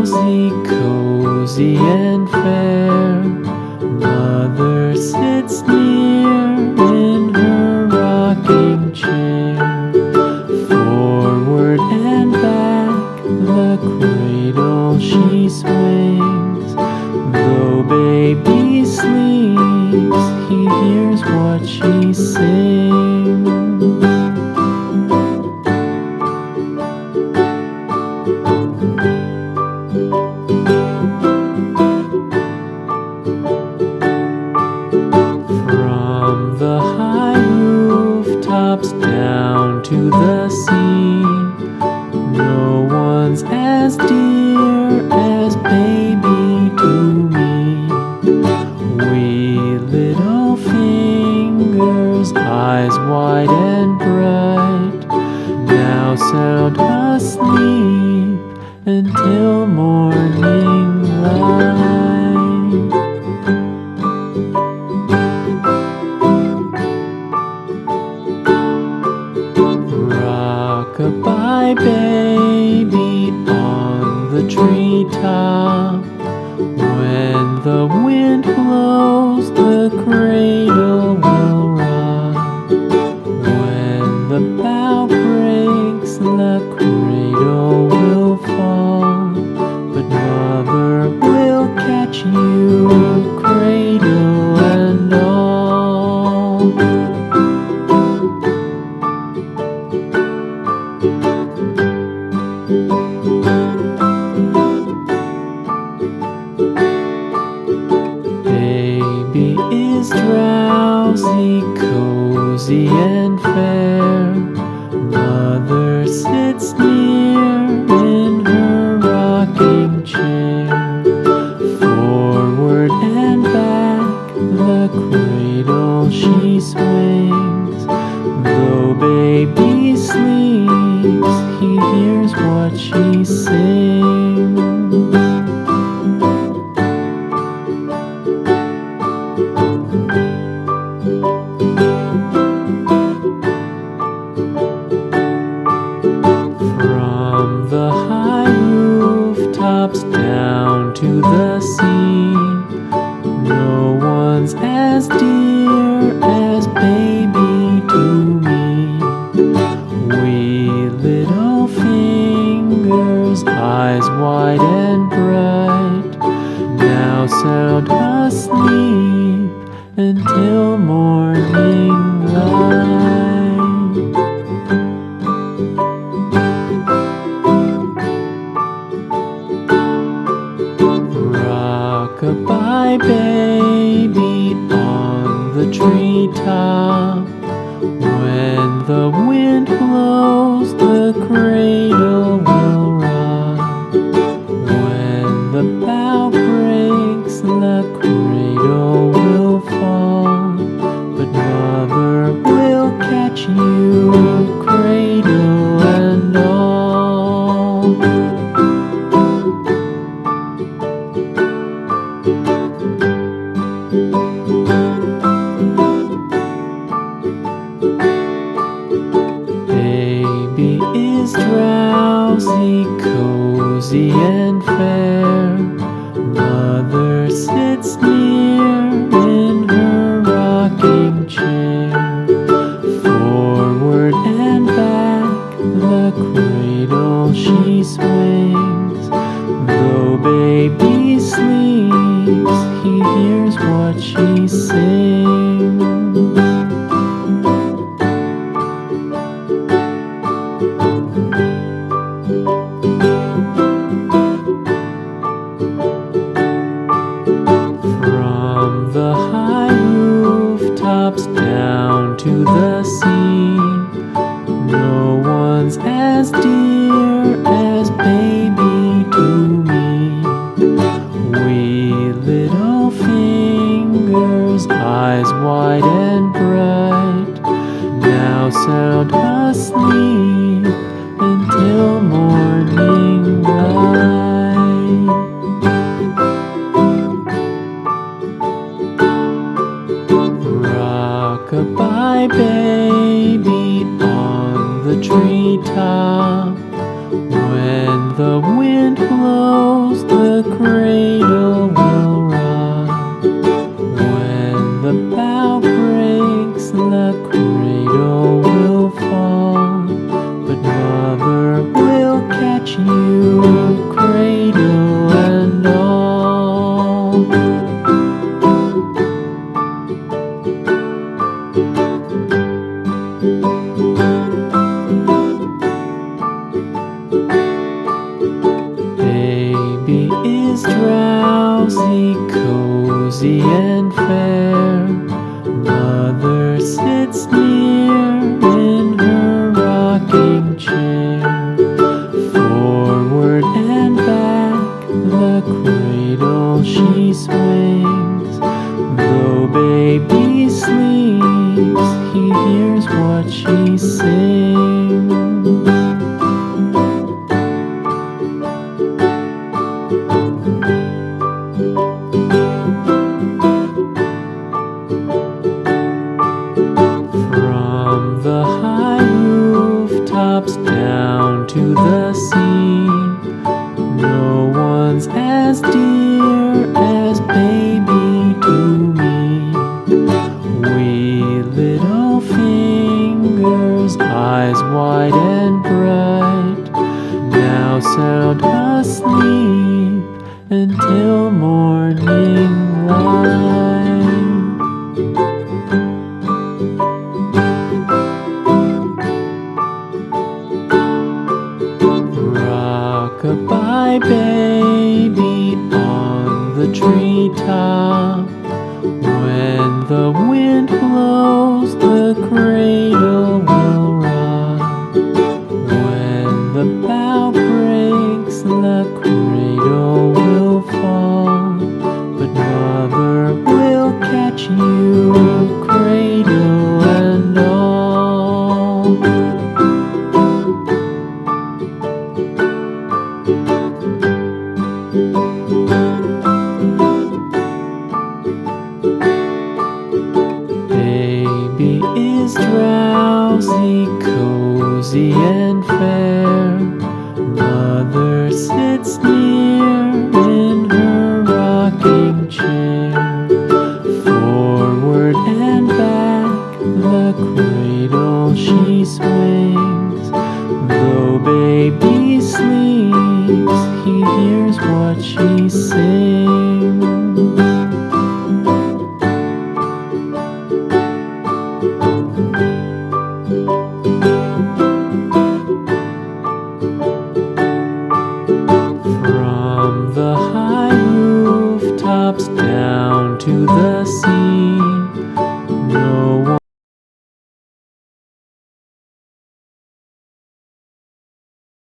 drowsy, cozy and fair. Mother sits near in her rocking chair. Forward and back the cradle she swings. Though baby sleeps, he hears what she sings. From the high rooftops down to the sea, no one's as dear as baby to me. Wee little fingers, eyes wide and bright, now sound asleep until morning light. Rock-a-bye baby on the treetop. When the wind blows, the cradle will rock. When the bough breaks, the cradle will fall. But mother will catch you, cradle and all. Baby is drowsy, cozy and fair. Mother sits near in her rocking chair. Forward and back the cradle she swings. Though baby sleeps, he hears what she sings. From the high rooftops down to the sea, no one's as dear as baby to me. Wee little fingers, eyes wide and bright, now sound asleep until morning light. Rock-a-bye baby on the treetop. When the wind blows, the cradle will rock. When the bough breaks, the cradle will fall. But mother will catch you, cradle and all. Baby is drowsy, cozy and fair. Mother sits near in her rocking chair. Forward and back the cradle she swings. Though baby sleeps, he hears what she sings. From the high rooftops down to the sea, no one's as dear as baby to me. Wee little fingers, Baby is drowsy, cozy and fair. Mother sits near in her rocking chair. Forward and back the cradle she swings. Though baby sleeps, he hears what she sings. From the high rooftops down to the sea, no one's as dear as baby to me. Wee little fingers, eyes wide and bright, now sound asleep until morning light. Rock-a-bye baby on the treetop. When the wind blows, the cradle will rock. When the bough breaks, the cradle will fall. But mother will catch you, cradle and all. Baby is drowsy, cozy and fair. Mother sits near in her rocking chair. Forward and back the cradle she swings. Though baby sleeps, he hears what she sings. From the high rooftops down to the sea,